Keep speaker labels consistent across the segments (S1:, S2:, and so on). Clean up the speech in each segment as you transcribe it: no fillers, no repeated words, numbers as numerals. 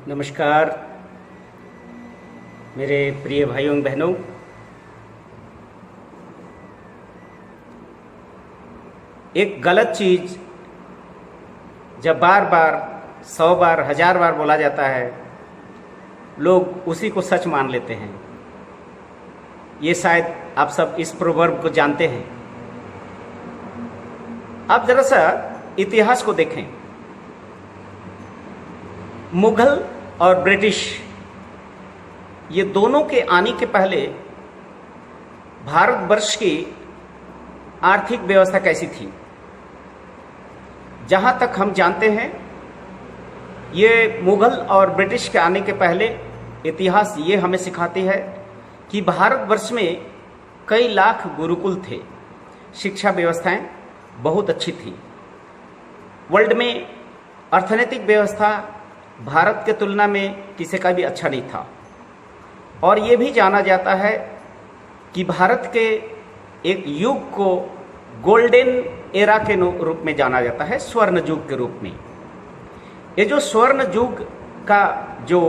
S1: नमस्कार मेरे प्रिय भाइयों एवं बहनों। एक गलत चीज़ जब बार बार 100 बार 1000 बार बोला जाता है, लोग उसी को सच मान लेते हैं। ये शायद आप सब इस प्रोवर्ब को जानते हैं। आप जरा सा इतिहास को देखें। मुगल और ब्रिटिश, ये दोनों के आने के पहले भारतवर्ष की आर्थिक व्यवस्था कैसी थी? जहां तक हम जानते हैं, ये मुगल और ब्रिटिश के आने के पहले इतिहास ये हमें सिखाती है कि भारतवर्ष में कई लाख गुरुकुल थे। शिक्षा व्यवस्थाएं बहुत अच्छी थी। वर्ल्ड में अर्थनैतिक व्यवस्था भारत के तुलना में किसी का भी अच्छा नहीं था। और ये भी जाना जाता है कि भारत के एक युग को गोल्डन एरा के रूप में जाना जाता है, स्वर्ण युग के रूप में। ये जो स्वर्ण युग का जो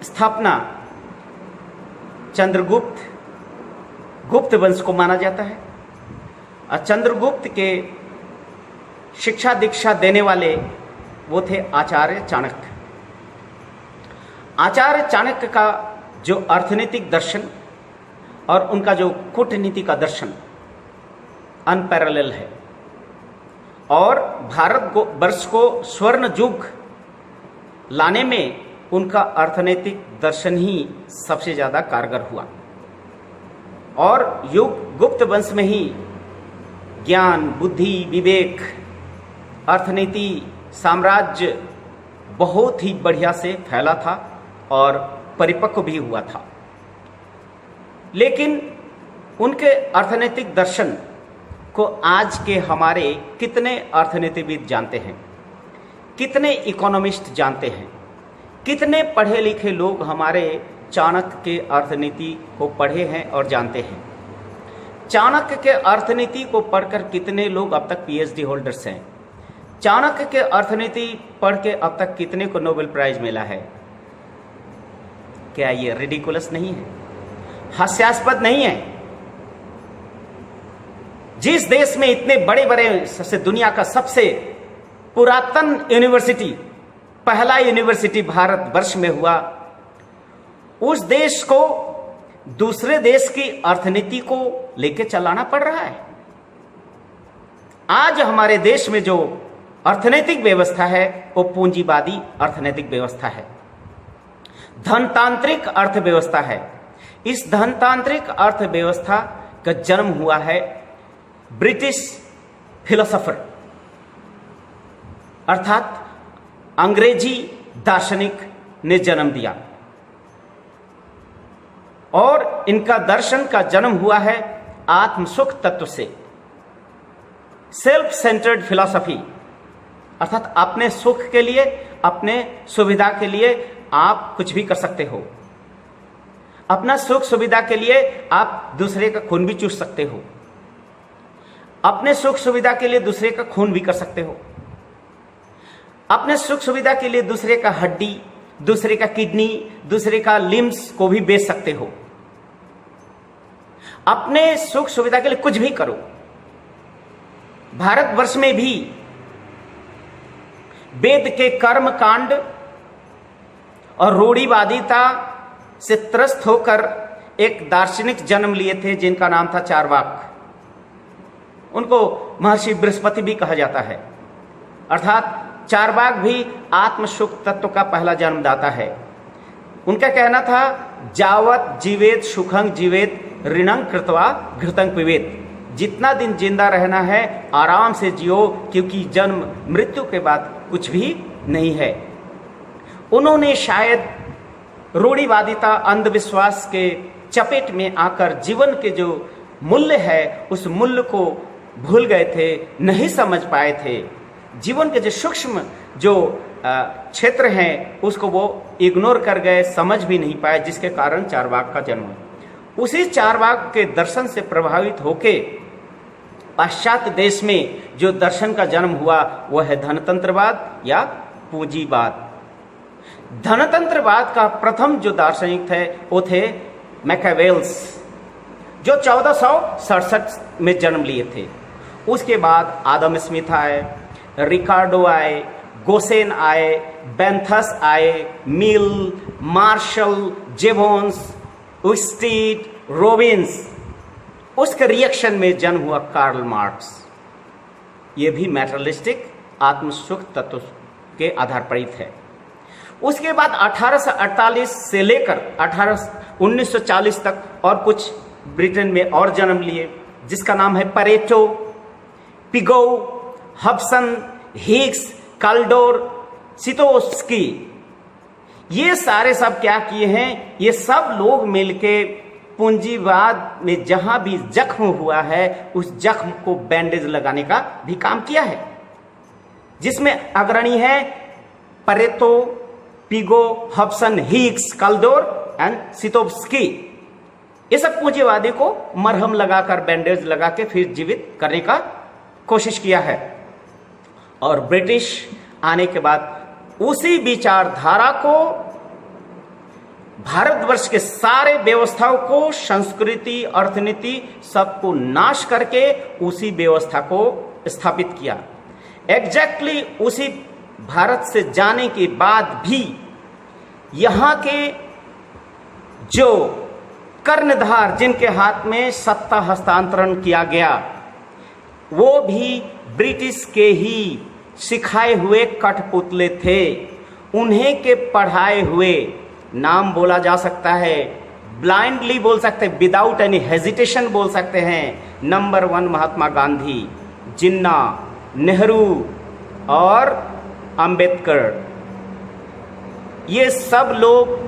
S1: स्थापना चंद्रगुप्त गुप्त वंश को माना जाता है। और चंद्रगुप्त के शिक्षा दीक्षा देने वाले वो थे आचार्य चाणक्य। आचार्य चाणक्य का जो अर्थनैतिक दर्शन और उनका जो कूटनीति का दर्शन अनपैरेलल है। और भारत को वर्ष को स्वर्ण युग लाने में उनका अर्थनैतिक दर्शन ही सबसे ज़्यादा कारगर हुआ। और युग गुप्त वंश में ही ज्ञान, बुद्धि, विवेक, अर्थनीति, साम्राज्य बहुत ही बढ़िया से फैला था और परिपक्व भी हुआ था। लेकिन उनके अर्थनैतिक दर्शन को आज के हमारे कितने अर्थनीतिविद जानते हैं, कितने इकोनॉमिस्ट जानते हैं, कितने पढ़े लिखे लोग हमारे चाणक्य के अर्थनीति को पढ़े हैं और जानते हैं। चाणक्य के अर्थनीति को पढ़कर कितने लोग अब तक पीएचडी होल्डर्स हैं। चाणक्य के अर्थनीति पढ़ के अब तक कितने को नोबेल प्राइज मिला है। क्या ये रिडिकुलस नहीं है? हास्यास्पद नहीं है? जिस देश में इतने बड़े बड़े सबसे दुनिया का सबसे पुरातन यूनिवर्सिटी, पहला यूनिवर्सिटी भारतवर्ष में हुआ, उस देश को दूसरे देश की अर्थनीति को लेके चलाना पड़ रहा है। आज हमारे देश में जो अर्थनैतिक व्यवस्था है वो पूंजीवादी अर्थनैतिक व्यवस्था है, धनतांत्रिक अर्थव्यवस्था है। इस धनतांत्रिक अर्थव्यवस्था का जन्म हुआ है ब्रिटिश फिलोसोफर अर्थात अंग्रेजी दार्शनिक ने जन्म दिया। और इनका दर्शन का जन्म हुआ है आत्मसुख तत्व से। सेल्फ सेंटर्ड फिलॉसफी अर्थात अपने सुख के लिए, अपने सुविधा के लिए आप कुछ भी कर सकते हो। अपना सुख सुविधा के लिए आप दूसरे का खून भी चूस सकते हो। अपने सुख सुविधा के लिए दूसरे का खून भी कर सकते हो। अपने सुख सुविधा के लिए दूसरे का हड्डी, दूसरे का किडनी, दूसरे का लिम्स को भी बेच सकते हो। अपने सुख सुविधा के लिए कुछ भी करो। भारतवर्ष में भी वेद के कर्म कांड और रूढ़िवादिता से त्रस्त होकर एक दार्शनिक जन्म लिए थे जिनका नाम था चारवाक। उनको महर्षि बृहस्पति भी कहा जाता है। अर्थात चारवाक भी आत्मसुख तत्व का पहला जन्मदाता है। उनका कहना था, जावत जीवेत सुखं जीवेत ऋणं कृत्वा घृतं पिबेत। जितना दिन जिंदा रहना है आराम से जियो, क्योंकि जन्म मृत्यु के बाद कुछ भी नहीं है। उन्होंने शायद रूढ़िवादिता, अंधविश्वास के चपेट में आकर जीवन के जो मूल्य है उस मूल्य को भूल गए थे, नहीं समझ पाए थे। जीवन के जो सूक्ष्म जो क्षेत्र हैं उसको वो इग्नोर कर गए, समझ भी नहीं पाए, जिसके कारण चारवाक का जन्म हुआ। उसी चारवाक के दर्शन से प्रभावित होके पाश्चात्य देश में जो दर्शन का जन्म हुआ वह है धनतंत्रवाद या पूंजीवाद। धनतंत्रवाद का प्रथम जो दार्शनिक थे वो थे मैकियावेल्स, जो 1467 में जन्म लिए थे। उसके बाद आदम स्मिथ आए, रिकार्डो आए, गोसेन आए, बेंथस आए, मिल, मार्शल, जेवोन्स, स्टीट, रॉबिन्स। उसके रिएक्शन में जन्म हुआ कार्ल मार्क्स। ये भी मैटेरियलिस्टिक आत्मसुख तत्व के आधार पर है। उसके बाद 1848 से लेकर 1940 तक और कुछ ब्रिटेन में और जन्म लिए, जिसका नाम है Pareto, Pigou, Hobson, Hicks, Kaldor, सितोस्की। ये सारे सब क्या किए हैं? ये सब लोग मिलके पूंजीवाद में जहां भी जख्म हुआ है उस जख्म को बैंडेज लगाने का भी काम किया है, जिसमें अग्रणी है Pareto, Pigou, Hobson, Hicks, Kaldor and Scitovsky. ये सब पूंजीवादी को मरहम लगाकर, बैंडेज लगा के फिर जीवित करने का कोशिश किया है। और ब्रिटिश आने के बाद उसी विचारधारा को, भारतवर्ष के सारे व्यवस्थाओं को, संस्कृति, अर्थनीति सबको नाश करके उसी व्यवस्था को स्थापित किया। एग्जैक्टली उसी भारत से जाने के बाद भी यहां के जो कर्णधार जिनके हाथ में सत्ता हस्तांतरण किया गया वो भी ब्रिटिश के ही सिखाए हुए कठपुतले थे। उन्हें के पढ़ाए हुए, नाम बोला जा सकता है, ब्लाइंडली बोल सकते हैं, विदाउट एनी हेजिटेशन बोल सकते हैं। नंबर 1 महात्मा गांधी, जिन्ना, नेहरू और अंबेडकर। ये सब लोग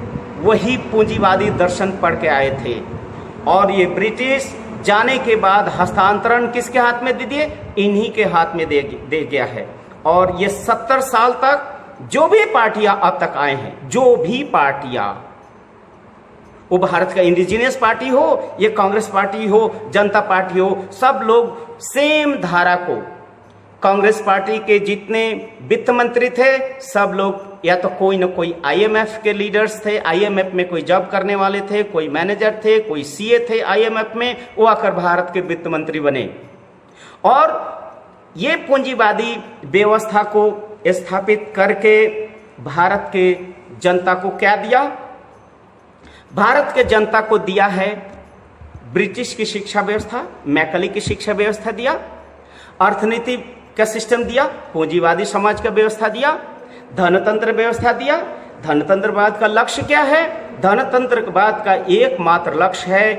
S1: वही पूंजीवादी दर्शन पढ़ के आए थे। और ये ब्रिटिश जाने के बाद हस्तांतरण किसके हाथ में दे दिए? इन्हीं के हाथ में दे गया है। और ये 70 साल तक जो भी पार्टियां अब तक आए हैं, जो भी पार्टियां, वो भारत का इंडिजिनियस पार्टी हो, ये कांग्रेस पार्टी हो, जनता पार्टी हो, सब लोग सेम धारा को, कांग्रेस पार्टी के जितने वित्त मंत्री थे सब लोग या तो कोई ना कोई आईएमएफ के लीडर्स थे, आईएमएफ में कोई जॉब करने वाले थे, कोई मैनेजर थे, कोई सीए थे आईएमएफ में, वो आकर भारत के वित्त मंत्री बने। और ये पूंजीवादी व्यवस्था को स्थापित करके भारत के जनता को क्या दिया? भारत के जनता को दिया है ब्रिटिश की शिक्षा व्यवस्था, मैकली की शिक्षा व्यवस्था दिया, अर्थनीति का सिस्टम दिया, पूंजीवादी समाज का व्यवस्था दिया, धनतंत्र व्यवस्था दिया। धनतंत्रवाद का लक्ष्य क्या है? धनतंत्रवाद का एकमात्र लक्ष्य है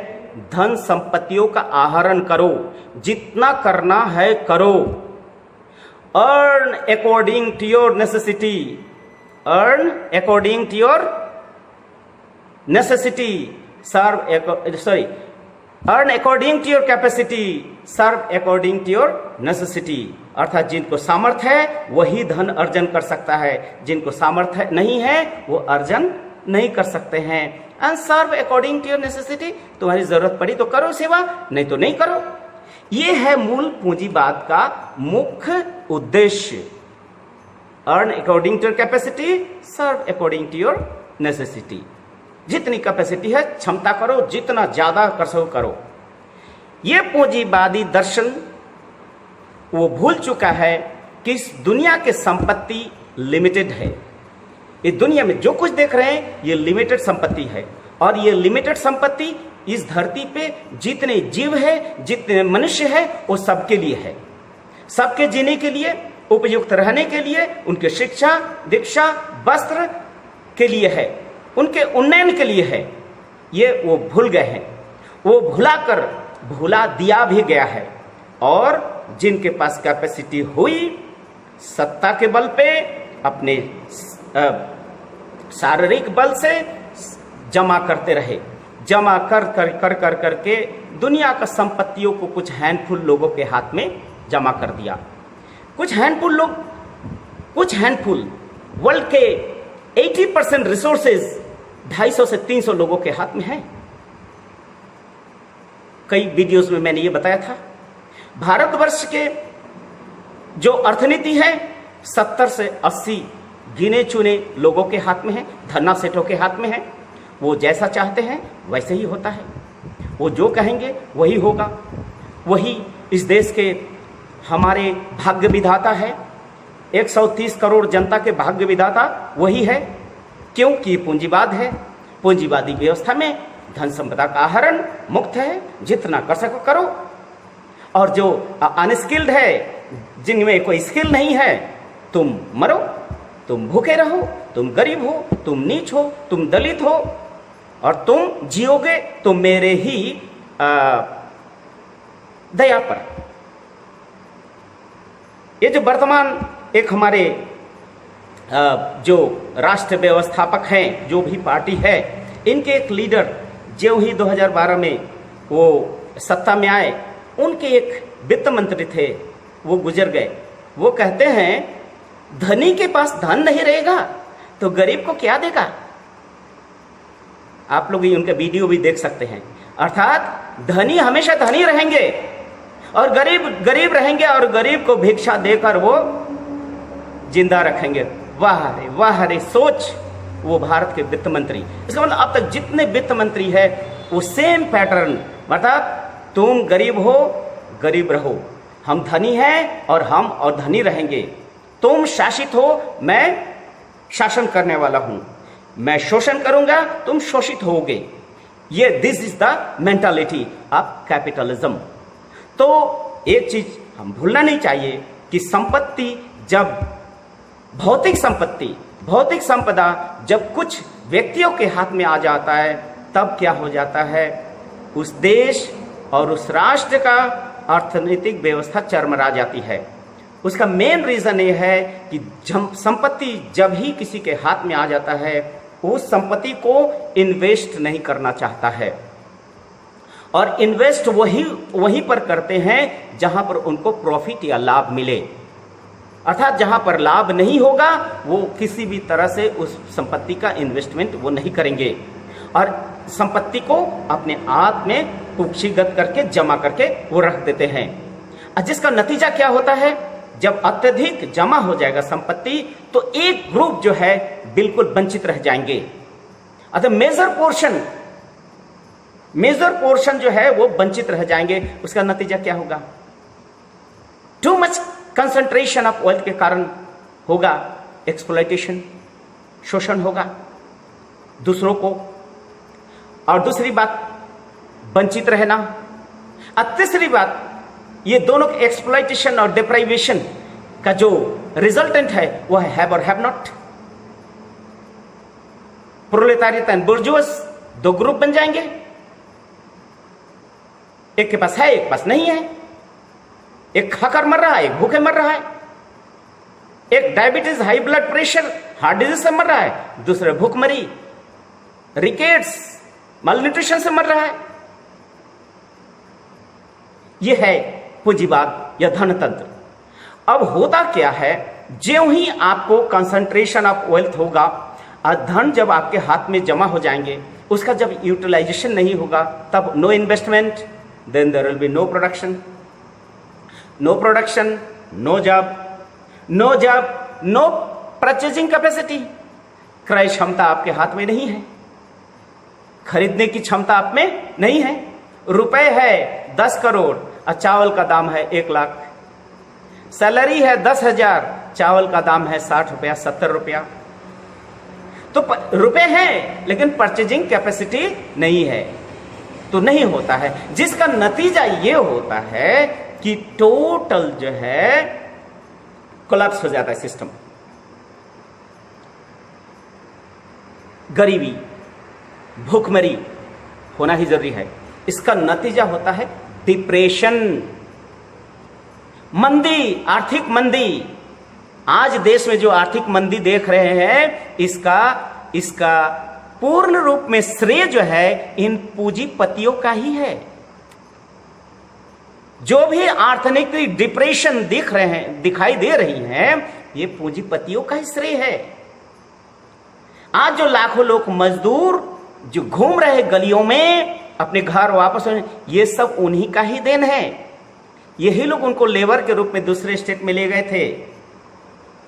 S1: धन संपत्तियों का आहरण करो, जितना करना है करो। Earn according to your necessity, earn according to your necessity, earn according to your capacity, serve according to your necessity. अर्थात जिनको सामर्थ्य है वही धन अर्जन कर सकता है, जिनको सामर्थ्य नहीं है वो अर्जन नहीं कर सकते हैं। And serve according to your necessity, तुम्हारी जरूरत पड़ी तो करो सेवा, नहीं तो नहीं करो। ये है मूल पूंजीवाद का मुख्य उद्देश्य। Earn according to your capacity, serve according to your necessity. जितनी कैपेसिटी है क्षमता करो, जितना ज्यादा कर सको करो। ये पूंजीवादी दर्शन वो भूल चुका है कि इस दुनिया की संपत्ति लिमिटेड है। इस दुनिया में जो कुछ देख रहे हैं ये लिमिटेड संपत्ति है, और ये लिमिटेड संपत्ति इस धरती पे जितने जीव है, जितने मनुष्य है, वो सबके लिए है। सबके जीने के लिए, उपयुक्त रहने के लिए, उनके शिक्षा, दीक्षा, वस्त्र के लिए है, उनके उन्नयन के लिए है। ये वो भूल गए हैं, वो भुला दिया भी गया है। और जिनके पास कैपेसिटी हुई, सत्ता के बल पे, अपने शारीरिक बल से जमा करते रहे, जमा कर के दुनिया का संपत्तियों को कुछ हैंडफुल लोगों के हाथ में जमा कर दिया। कुछ हैंडफुल वर्ल्ड के 80% रिसोर्सेज 250 से 300 लोगों के हाथ में है। कई वीडियोस में मैंने ये बताया था। भारतवर्ष के जो अर्थनीति है 70 से 80 गिने चुने लोगों के हाथ में है, धन्ना सेठों के हाथ में है। वो जैसा चाहते हैं वैसे ही होता है, वो जो कहेंगे वही होगा। वही इस देश के हमारे भाग्य विधाता है, 130 करोड़ जनता के भाग्य विधाता वही है, क्योंकि पूंजीवाद है। पूंजीवादी व्यवस्था में धन संपदा का आहरण मुक्त है, जितना कर सको करो। और जो अनस्किल्ड है, जिनमें कोई स्किल नहीं है, तुम मरो, तुम भूखे रहो, तुम गरीब हो, तुम नीच हो, तुम दलित हो, और तुम जियोगे तो मेरे ही दया पर। ये जो वर्तमान एक हमारे जो राष्ट्र व्यवस्थापक हैं, जो भी पार्टी है, इनके एक लीडर जो ही 2012 में वो सत्ता में आए, उनके एक वित्त मंत्री थे, वो गुजर गए। वो कहते हैं धनी के पास धन नहीं रहेगा तो गरीब को क्या देगा। आप लोग उनका वीडियो भी देख सकते हैं। अर्थात धनी हमेशा धनी रहेंगे और गरीब गरीब रहेंगे, और गरीब को भिक्षा देकर वो जिंदा रखेंगे। वाह रे सोच वो भारत के वित्त मंत्री। इसका मतलब अब तक जितने वित्त मंत्री है वो सेम पैटर्न, मतलब तुम गरीब हो, गरीब रहो, हम धनी हैं और हम और धनी रहेंगे। तुम शासित हो, मैं शासन करने वाला हूं, मैं शोषण करूंगा, तुम शोषित होगे। ये this is the mentality of capitalism. तो एक चीज हम भूलना नहीं चाहिए कि संपत्ति, जब भौतिक संपदा जब कुछ व्यक्तियों के हाथ में आ जाता है, तब क्या हो जाता है, उस देश और उस राष्ट्र का अर्थनैतिक व्यवस्था चरमरा जाती है। उसका मेन रीजन ये है कि संपत्ति जब ही किसी के हाथ में आ जाता है, उस संपत्ति को इन्वेस्ट नहीं करना चाहता है, और इन्वेस्ट वहीं पर करते हैं जहां पर उनको प्रॉफिट या लाभ मिले। अर्थात जहां पर लाभ नहीं होगा वो किसी भी तरह से उस संपत्ति का इन्वेस्टमेंट वो नहीं करेंगे, और संपत्ति को अपने आप में कुक्षिगत करके जमा करके वो रख देते हैं। जिसका नतीजा क्या होता है, जब अत्यधिक जमा हो जाएगा संपत्ति, तो एक ग्रुप जो है बिल्कुल वंचित रह जाएंगे। अतः मेजर पोर्शन जो है वो वंचित रह जाएंगे। उसका नतीजा क्या होगा, too much concentration of wealth के कारण होगा एक्सप्लॉयटेशन, शोषण होगा दूसरों को। और दूसरी बात वंचित रहना, और तीसरी बात ये दोनों एक्सप्लॉयटेशन और डिप्राइवेशन का जो रिजल्टेंट है वह है हैव और हैव नॉट। प्रोलेटारियत एंड बुर्जुअस दो ग्रुप बन जाएंगे, एक के पास है एक पास नहीं है, एक खाकर मर रहा है एक भूखे मर रहा है, एक diabetes high blood pressure heart disease से मर रहा है, दूसरे भूखमरी रिकेट्स मालन्यूट्रिशन से मर रहा है। यह है पूंजीवाद या धनतंत्र। अब होता क्या है, ज्यों ही आपको कंसंट्रेशन ऑफ वेल्थ होगा और धन जब आपके हाथ में जमा हो जाएंगे, उसका जब यूटिलाइजेशन नहीं होगा, तब no investment, then there will be no production, no job, no purchasing capacity. क्रय क्षमता आपके हाथ में नहीं है, खरीदने की क्षमता आप में नहीं है। रुपए है 10 करोड़ और चावल का दाम है 1 लाख, सैलरी है 10,000, चावल का दाम है 60 रुपया 70 रुपया। तो रुपए हैं लेकिन परचेजिंग कैपेसिटी नहीं है, तो नहीं होता है, जिसका नतीजा ये होता है कि टोटल जो है कोलैप्स हो जाता है सिस्टम। गरीबी, भूखमरी होना ही जरूरी है। इसका नतीजा होता है डिप्रेशन, मंदी, आर्थिक मंदी। आज देश में जो आर्थिक मंदी देख रहे हैं, इसका पूर्ण रूप में श्रेय जो है इन पूंजीपतियों का ही है। जो भी आर्थिक डिप्रेशन दिखाई दे रही हैं, ये पूंजीपतियों का ही श्रेय है। आज जो लाखों लोग मजदूर जो घूम रहे गलियों में अपने घर वापस, ये सब उन्हीं का ही देन है। यही लोग उनको लेबर के रूप में दूसरे स्टेट में ले गए थे।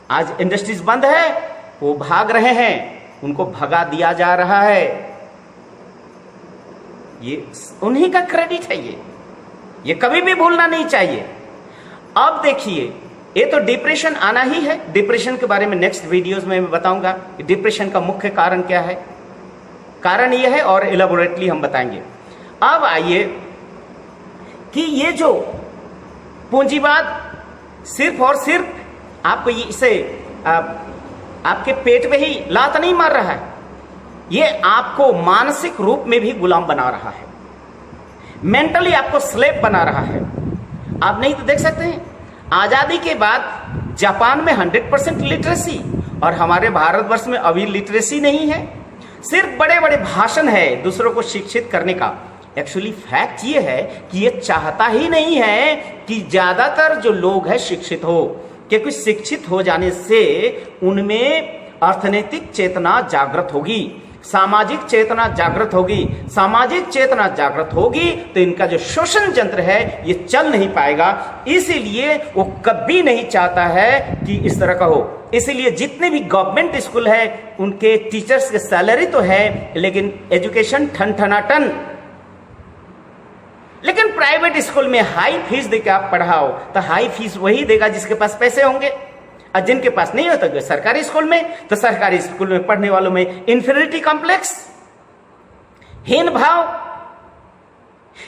S1: आज इंडस्ट्रीज बंद है, वो भाग रहे हैं, उनको भगा दिया जा रहा है। ये उन्हीं का क्रेडिट है। ये कभी भी भूलना नहीं चाहिए। अब देखिए, ये तो डिप्रेशन आना ही है। डिप्रेशन के बारे में नेक्स्ट वीडियोस में मैं बताऊंगा कि डिप्रेशन का मुख्य कारण क्या है। कारण यह है और इलेबोरेटली हम बताएंगे। अब आइए कि ये जो पूंजीवाद सिर्फ और सिर्फ आपको इसे आपके पेट में ही लात नहीं मार रहा है, ये आपको मानसिक रूप में भी गुलाम बना रहा है, मेंटली आपको स्लेव बना रहा है। आप नहीं तो देख सकते हैं, आजादी के बाद जापान में 100% लिटरेसी और हमारे भारतवर्ष में अभी लिटरेसी नहीं है। सिर्फ बड़े बड़े भाषण है दूसरों को शिक्षित करने का। एक्चुअली फैक्ट ये है कि ये चाहता ही नहीं है कि ज्यादातर जो लोग हैं शिक्षित हो, क्योंकि शिक्षित हो जाने से उनमें अर्थनैतिक चेतना जागृत होगी, सामाजिक चेतना जागृत होगी। सामाजिक चेतना जागृत होगी तो इनका जो शोषण यंत्र है ये चल नहीं पाएगा। इसीलिए वो कभी नहीं चाहता है कि इस तरह का हो। इसीलिए जितने भी गवर्नमेंट स्कूल है उनके टीचर्स की सैलरी तो है, लेकिन एजुकेशन ठन ठनाटन। लेकिन प्राइवेट स्कूल में हाई फीस देकर आप पढ़ाओ तो हाई फीस वही देगा जिसके पास पैसे होंगे, और जिनके पास नहीं होता तो सरकारी स्कूल में, तो सरकारी स्कूल में पढ़ने वालों में इंफीरियरिटी कॉम्प्लेक्स, हीन भाव।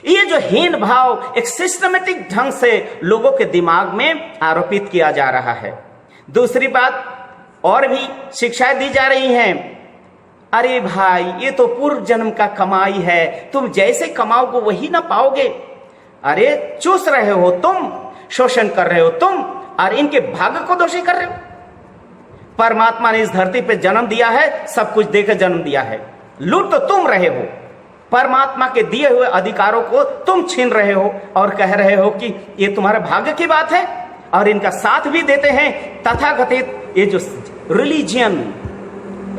S1: ये जो हीन भाव एक सिस्टमेटिक ढंग से लोगों के दिमाग में आरोपित किया जा रहा है। दूसरी बात, और भी शिक्षाएं दी जा रही हैं, अरे भाई ये तो पूर्व जन्म का कमाई है, तुम जैसे कमाओगे वही ना पाओगे। अरे चूस रहे हो तुम, शोषण कर रहे हो तुम, और इनके भाग्य को दोषी कर रहे हो। परमात्मा ने इस धरती पे जन्म दिया है, सब कुछ देकर जन्म दिया है, लूट तो तुम रहे हो। परमात्मा के दिए हुए अधिकारों को तुम छीन रहे हो और कह रहे हो कि ये तुम्हारे भाग्य की बात है, और इनका साथ भी देते हैं तथाकथित ये जो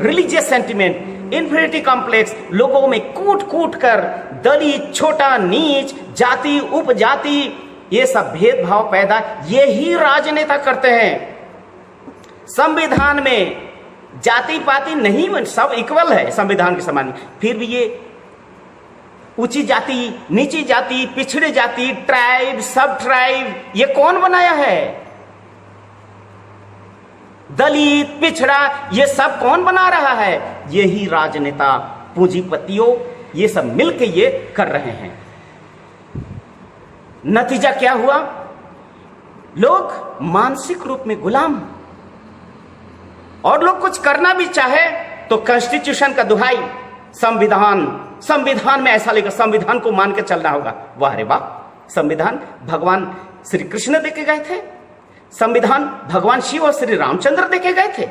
S1: रिलीजियस सेंटिमेंट, इंफीरियरिटी कॉम्प्लेक्स लोगों में कूट कूट कर दलित, छोटा, नीच, जाति, उपजाति, ये सब भेदभाव पैदा यही राजनेता करते हैं। संविधान में जाति पाति नहीं, सब इक्वल है संविधान के समान में, फिर भी ये ऊंची जाति, नीची जाति, पिछड़ी जाति, ट्राइब, सब ट्राइब, ये कौन बनाया है? दलित, पिछड़ा, ये सब कौन बना रहा है? यही राजनेता, पूंजीपतियों, ये सब मिलके ये कर रहे हैं। नतीजा क्या हुआ? लोग मानसिक रूप में गुलाम, और लोग कुछ करना भी चाहे तो कॉन्स्टिट्यूशन का दुहाई, संविधान में ऐसा लिखा, संविधान को मान के चलना होगा। वाह रे वाह, संविधान भगवान श्री कृष्ण देके गए थे, संविधान भगवान शिव और श्री रामचंद्र देके गए थे।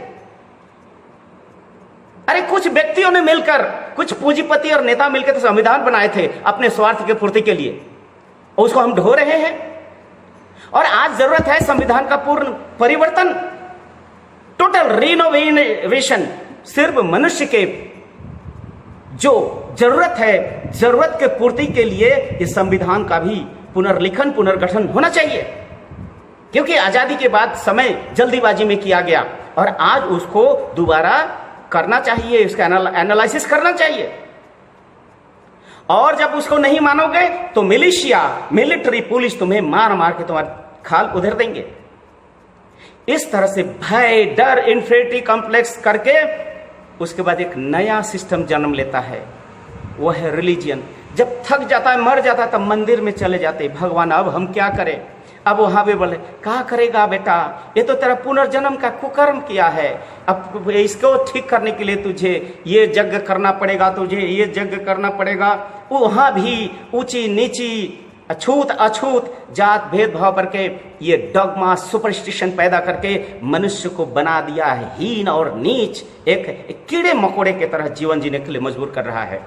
S1: अरे कुछ व्यक्तियों ने मिलकर, कुछ पूंजीपति और नेता मिलकर तो संविधान बनाए थे अपने स्वार्थ की पूर्ति के लिए, और उसको हम ढो रहे हैं। और आज जरूरत है संविधान का पूर्ण परिवर्तन, टोटल रिनोवेशन। सिर्फ मनुष्य के जो जरूरत है, जरूरत के पूर्ति के लिए इस संविधान का भी पुनर्लिखन, पुनर्गठन होना चाहिए, क्योंकि आजादी के बाद समय जल्दीबाजी में किया गया और आज उसको दोबारा करना चाहिए, उसका एनालिसिस करना चाहिए। और जब उसको नहीं मानोगे तो मिलिशिया, मिलिट्री, पुलिस तुम्हें मार मार के तुम्हारी खाल उधेड़ देंगे। इस तरह से भय, डर, इंफीरियरिटी कॉम्प्लेक्स करके उसके बाद एक नया सिस्टम जन्म लेता है, वो है रिलीजियन। जब थक जाता है, मर जाता है, तब मंदिर में चले जाते, भगवान अब हम क्या करें? अब वहां भी बोले, क्या करेगा बेटा, ये तो तेरा पुनर्जन्म का कुकर्म किया है, अब इसको ठीक करने के लिए तुझे ये यज्ञ करना पड़ेगा, तुझे ये यज्ञ करना पड़ेगा। वहां भी ऊंची नीची, अछूत अछूत, जात भेदभाव करके ये डॉगमा, सुपरस्टिशन पैदा करके मनुष्य को बना दिया है हीन और नीच, एक कीड़े मकोड़े की तरह जीवन जीने के लिए मजबूर कर रहा है।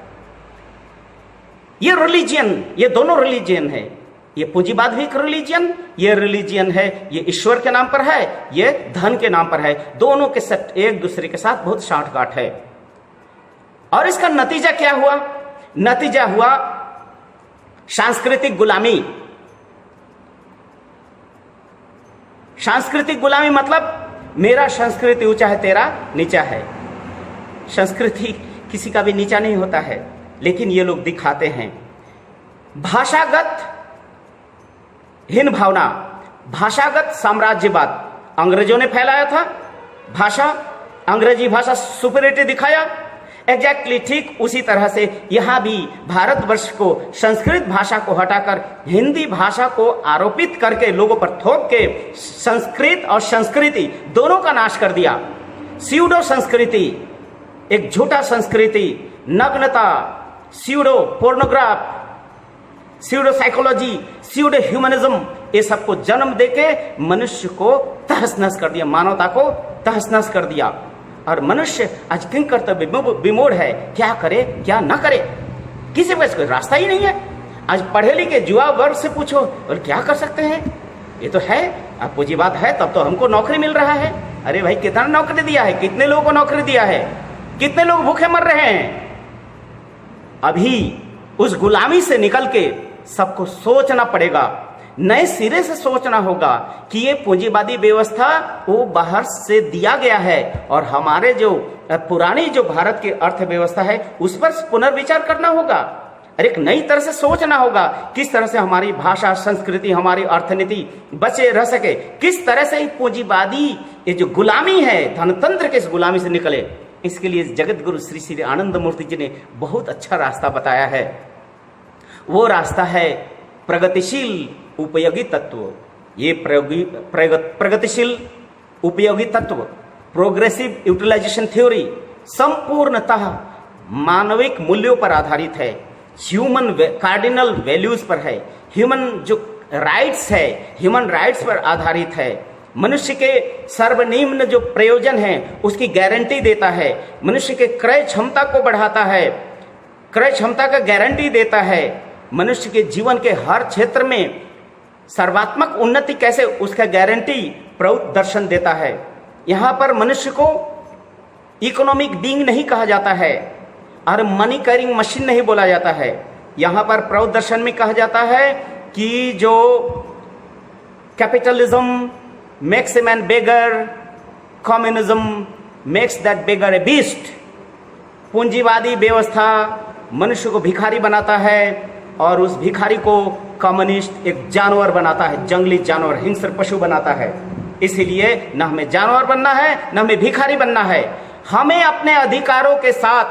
S1: ये रिलीजियन, ये दोनों रिलीजियन है। ये पूंजीवाद भी एक रिलीजियन, ये रिलीजियन है, ये ईश्वर के नाम पर है, ये धन के नाम पर है। दोनों के साथ एक दूसरे के साथ बहुत साठगांठ है। और इसका नतीजा क्या हुआ? नतीजा हुआ सांस्कृतिक गुलामी। सांस्कृतिक गुलामी मतलब मेरा संस्कृति ऊंचा है, तेरा नीचा है। संस्कृति किसी का भी नीचा नहीं होता है, लेकिन ये लोग दिखाते हैं। भाषागत हीन भावना, भाषागत साम्राज्यवाद अंग्रेजों ने फैलाया था। भाषा, अंग्रेजी भाषा सुपीरियरिटी दिखाया। एग्जैक्टली ठीक उसी तरह से यहां भी भारतवर्ष को संस्कृत भाषा को हटाकर हिंदी भाषा को आरोपित करके लोगों पर थोप के संस्कृत और संस्कृति दोनों का नाश कर दिया। स्यूडो संस्कृति, एक झूठा संस्कृति, नग्नता, pseudo pornograph, pseudo psychology, pseudo humanism, ये सबको जन्म देके मनुष्य को तहस नहस कर दिया, मानवता को तहस नहस कर दिया। और मनुष्य आज किंग कर्तव्य विमूढ़ है, क्या करे क्या ना करे, किसी पास कोई रास्ता ही नहीं है। आज पढ़े लिखे युवा वर्ग से पूछो और क्या कर सकते हैं, ये तो है, अब पूंजीवाद है तब तो हमको नौकरी मिल रहा है। अरे भाई कितना नौकरी दिया है, कितने लोगों को नौकरी दिया है, कितने लोग भूखे मर रहे हैं। अभी उस गुलामी से निकल के सबको सोचना पड़ेगा, नए सिरे से सोचना होगा कि ये पूंजीवादी व्यवस्था वो बाहर से दिया गया है और हमारे जो पुरानी जो भारत की अर्थव्यवस्था है उस पर पुनर्विचार करना होगा और एक नई तरह से सोचना होगा किस तरह से हमारी भाषा, संस्कृति, हमारी अर्थनीति बचे रह सके, किस तरह से पूंजीवादी ये जो गुलामी है, धनतंत्र के इस गुलामी से निकले। इसके लिए जगत गुरु श्री श्री आनंद मूर्ति जी ने बहुत अच्छा रास्ता बताया है। वो रास्ता है प्रगतिशील उपयोगी तत्व। ये प्रगतिशील उपयोगी तत्व, प्रोग्रेसिव यूटिलाइजेशन थ्योरी, संपूर्णतः मानविक मूल्यों पर आधारित है, ह्यूमन कार्डिनल वैल्यूज पर है, ह्यूमन जो राइट्स है, ह्यूमन राइट्स पर आधारित है, मनुष्य के सर्वनिम्न जो प्रयोजन है उसकी गारंटी देता है, मनुष्य के क्रय क्षमता को बढ़ाता है, क्रय क्षमता का गारंटी देता है, मनुष्य के जीवन के हर क्षेत्र में सर्वात्मक उन्नति कैसे उसका गारंटी प्रौद्ध दर्शन देता है। यहाँ पर मनुष्य को इकोनॉमिक बीइंग नहीं कहा जाता है और मनी कैरिंग मशीन नहीं बोला जाता है। यहाँ पर प्रौद्ध दर्शन में कहा जाता है कि जो capitalism makes a man beggar, communism makes that beggar A beast. पूंजीवादी व्यवस्था मनुष्य को भिखारी बनाता है और उस भिखारी को कम्युनिस्ट एक जानवर बनाता है, जंगली जानवर, हिंस्र पशु बनाता है। इसीलिए न हमें जानवर बनना है न हमें भिखारी बनना है। हमें अपने अधिकारों के साथ,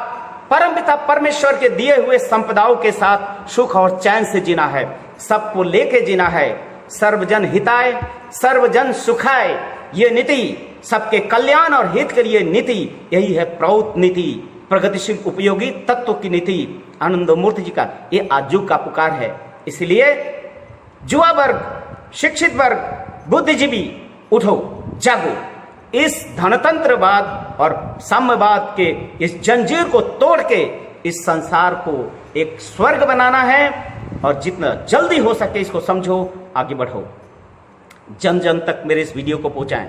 S1: परमपिता परमेश्वर के दिए हुए संपदाओं के साथ सुख और चैन से जीना है, सबको लेके जीना है। सर्वजन हिताय सर्वजन सुखाय, ये नीति सबके कल्याण और हित के लिए नीति, यही है प्रौद्ध नीति, प्रगतिशील उपयोगी तत्व की नीति। आनंद मूर्ति जी का ये आज युग का पुकार है। इसलिए युवा वर्ग, शिक्षित वर्ग, बुद्धिजीवी उठो, जागो, इस धनतंत्रवाद और साम्यवाद के इस जंजीर को तोड़ के इस संसार को एक स्वर्ग बनाना है और जितना जल्दी हो सके इसको समझो, आगे बढ़ो, जन जन तक मेरे इस वीडियो को पहुंचाएं।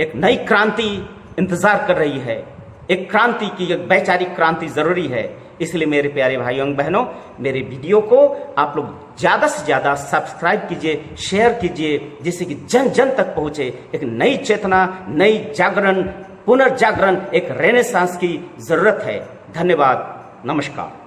S1: एक नई क्रांति इंतजार कर रही है, एक क्रांति की, एक वैचारिक क्रांति जरूरी है। इसलिए मेरे प्यारे भाइयों बहनों, मेरे वीडियो को आप लोग ज़्यादा से ज़्यादा सब्सक्राइब कीजिए, शेयर कीजिए, जिससे कि जन जन तक पहुँचे एक नई चेतना, नई जागरण, पुनर्जागरण, एक रेनेसांस की ज़रूरत है। धन्यवाद, नमस्कार।